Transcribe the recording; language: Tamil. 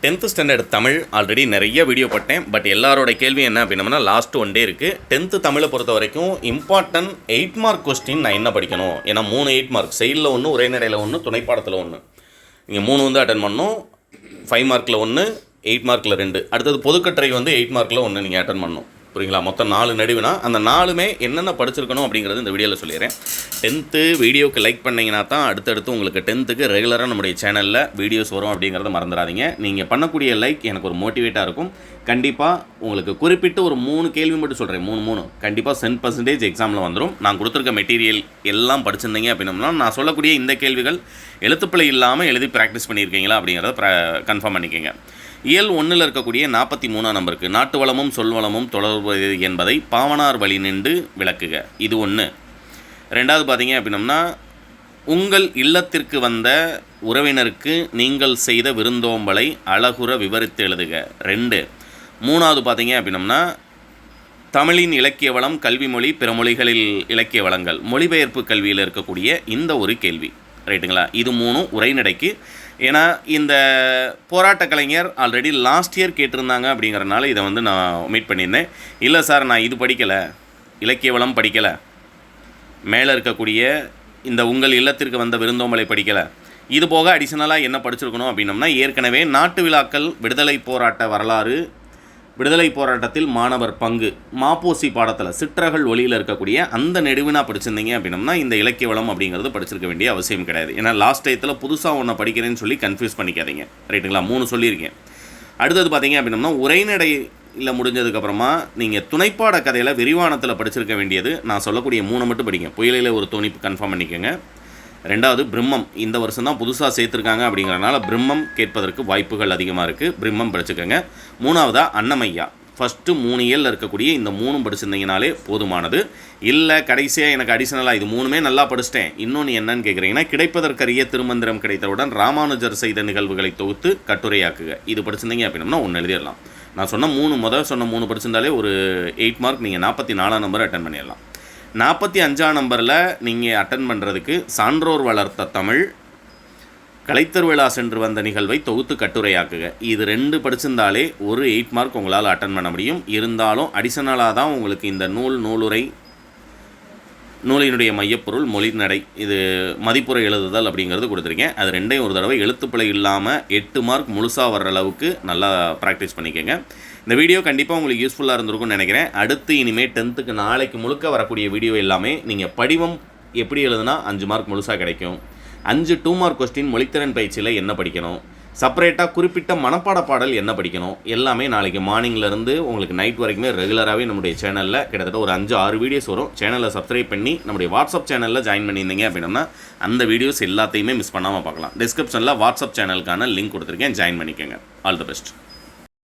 10th ஸ்டாண்டர்ட் தமிழ் ஆல்ரெடி நிறைய வீடியோ போட்டேன். பட் எல்லாரோட கேள்வி என்ன அப்படின்னா, லாஸ்ட் 1 டே இருக்குது. 10th தமிழை பொறுத்த வரைக்கும் இம்பார்ட்டன்ட் 8 மார்க் கொஸ்டின் நான் என்ன படிக்கணும்? ஏன்னா 3 8 மார்க், செயலில் 1, உரைநடையில் 1, துணைப்பாடத்தில் 1. நீங்கள் 3 வந்து அட்டன் பண்ணணும். 5 மார்க்கில் 1, 8 மார்க்கில் 2. அடுத்தது பொதுக்கட்டுரை வந்து 8 மார்க்கில் 1 நீங்கள் அட்டன் பண்ணணும். புரியுங்களா? மொத்தம் 4 நடுவுனா அந்த 4மே என்னென்ன படிச்சிருக்கணும் அப்படிங்கிறது இந்த வீடியோவில் சொல்லிடுறேன். 10th வீடியோக்கு லைக் பண்ணிங்கன்னா தான் அடுத்தடுத்து உங்களுக்கு 10th ரெகுலராக நம்முடைய சேனலில் வீடியோஸ் வரும் அப்படிங்கிறத மறந்துடாதீங்க. நீங்கள் பண்ணக்கூடிய லைக் எனக்கு ஒரு மோட்டிவேட்டாக இருக்கும். கண்டிப்பாக உங்களுக்கு குறிப்பிட்டு ஒரு 3 கேள்வி மட்டும் சொல்கிறேன். 3 கண்டிப்பாக 100% எக்ஸாமில் வந்துடும். நான் கொடுத்துருக்க மெட்டீரியல் எல்லாம் படிச்சிருந்தீங்க அப்படின்னா நான் சொல்லக்கூடிய இந்த கேள்விகள் எழுத்துப்பிழை இல்லாமல் எழுதி ப்ராக்டிஸ் பண்ணியிருக்கீங்களா அப்படிங்கிறத கன்ஃபார்ம் பண்ணிக்கோங்க. இயல் 1ல் இருக்கக்கூடிய 43ஆம் நம்பருக்கு நாட்டு வளமும் சொல்வளமும் தொடர்பு என்பதை பாவனார் வழி நின்று விளக்குக. இது 1. 2வது பார்த்தீங்க அப்படின்னம்னா, உங்கள் இல்லத்திற்கு வந்த உறவினருக்கு நீங்கள் செய்த விருந்தோம்பலை அழகுற விவரித்து எழுதுக. 2. 3வது பார்த்தீங்க அப்படின்னம்னா, தமிழின் இலக்கிய வளம், கல்வி மொழி, பிற மொழிகளில் இலக்கிய வளங்கள், மொழிபெயர்ப்பு கல்வியில் இருக்கக்கூடிய இந்த ஒரு கேள்வி. ரைட்டுங்களா? இது 3 உரைநடைக்கு. ஏன்னா இந்த போராட்ட கலைஞர் ஆல்ரெடி லாஸ்ட் இயர் கேட்டிருந்தாங்க அப்படிங்கிறனால இதை வந்து நான் ஒமிட் பண்ணியிருந்தேன். இல்லை சார், நான் இது படிக்கலை, இலக்கிய வளம் படிக்கலை, மேலே இருக்கக்கூடிய இந்த உங்கள் இல்லத்திற்கு வந்த விருந்தோம்பலை படிக்கலை, இது போக அடிஷ்னலாக என்ன படிச்சிருக்கணும் அப்படின்னம்னா, ஏற்கனவே நாட்டு விழாக்கள், விடுதலை போராட்ட வரலாறு, விடுதலை போராட்டத்தில் மாணவர் பங்கு, மாப்போசி பாடத்தில் சிற்றர்கள் ஒளியில் இருக்கக்கூடிய அந்த நெடுவினா படிச்சிருந்தீங்க அப்படின்னம்னா இந்த இலக்கிய வளம் அப்படிங்கிறது படிச்சிருக்க வேண்டிய அவசியம் கிடையாது. ஏன்னா லாஸ்ட் டயத்தில் புதுசாக ஒன்று படிக்கிறேன்னு சொல்லி கன்ஃபியூஸ் பண்ணிக்காதீங்க. ரைட்டுங்களா? 3 சொல்லியிருக்கேன். அடுத்தது பார்த்தீங்க அப்படின்னம்னா, உரைநடையில் முடிஞ்சதுக்கப்புறமா நீங்கள் துணைப்பாட கதையில் விரிவானத்தில் படிச்சிருக்க வேண்டியது நான் சொல்லக்கூடிய 3 மட்டும் படிங்க. புயலில் ஒரு துணிப்பு கன்ஃபார்ம் பண்ணிக்கோங்க. 2வது பிரம்மம், இந்த வருஷம் தான் புதுசாக சேர்த்துருக்காங்க அப்படிங்கிறனால பிரம்மம் கேட்பதற்கு வாய்ப்புகள் அதிகமாக இருக்குது. பிரம்மம் படிச்சுக்கோங்க. 3வதாக அன்னமையா. ஃபஸ்ட்டு 3 இயலில் இருக்கக்கூடிய இந்த 3 படிச்சிருந்தீங்கனாலே போதுமானது. இல்லை கடைசியாக எனக்கு அடிஷனலாக இது 3மே நல்லா படிச்சிட்டேன், இன்னொன்று என்னன்னு கேட்குறீங்கன்னா, கிடைப்பதற்கரிய திருமந்திரம் கிடைத்தவுடன் ராமானுஜர் செய்த நிகழ்வுகளை தொகுத்து கட்டுரையாக்குக. இது படிச்சிருந்தீங்க அப்படின்னா 1 எழுதிடலாம். நான் சொன்ன 3 படிச்சிருந்தாலே ஒரு 8 மார்க் நீங்கள் 44ஆம் நம்பர் அட்டன் பண்ணிடலாம். 45ஆம் நம்பரில் நீங்கள் அட்டன் பண்ணுறதுக்கு சான்றோர் வளர்த்த தமிழ், கலைத்தர் விழா சென்று வந்த நிகழ்வை தொகுத்து கட்டுரையாக்குக. இது 2 படிச்சிருந்தாலே ஒரு 8 மார்க் உங்களால் அட்டன் பண்ண முடியும். இருந்தாலும் அடிஷனலாக தான் உங்களுக்கு இந்த நூலுரை, நூலினுடைய மையப்பொருள், மொழிநடை, இது மதிப்புரை எழுதுதல் அப்படிங்கிறது கொடுத்துருக்கேன். அது 2யும் ஒரு தடவை எழுத்துப்பிழை இல்லாமல் 8 மார்க் முழுசாக வர்ற அளவுக்கு நல்லா ப்ராக்டிஸ் பண்ணிக்கோங்க. இந்த வீடியோ கண்டிப்பாக உங்களுக்கு யூஸ்ஃபுல்லாக இருந்திருக்கும்னு நினைக்கிறேன். அடுத்து இனிமேல் 10th நாளைக்கு முழுக்க வரக்கூடிய வீடியோ எல்லாமே நீங்கள் படிவம் எப்படி எழுதுனா 5 மார்க் முழுசாக கிடைக்கும், 5 2 மார்க் கொஸ்டின் மொழித்திறன் பயிற்சியில் என்ன படிக்கணும், செப்பரேட்டாக குறிப்பிட்ட மனப்பாட பாடல் என்ன படிக்கணும், எல்லாமே நாளைக்கு மார்னிங்லேருந்து உங்களுக்கு நைட் வரைக்குமே ரெகுலராகவே நம்முடைய சேனலில் கிட்டத்தட்ட ஒரு 5-6 வீடியோஸ் வரும். சேனலை சப்ஸ்கிரைப் பண்ணி நம்முடைய வாட்ஸ்அப் சேனலில் ஜாயின் பண்ணியிருந்தீங்க அப்படின்னா அந்த வீடியோஸ் எல்லாத்தையுமே மிஸ் பண்ணாமல் பார்க்கலாம். டிஸ்கிரிப்ஷனில் வாட்ஸ்அப் சேனலுக்கான லிங்க் கொடுத்துருக்கேன், ஜாயின் பண்ணிக்கோங்க. All the best.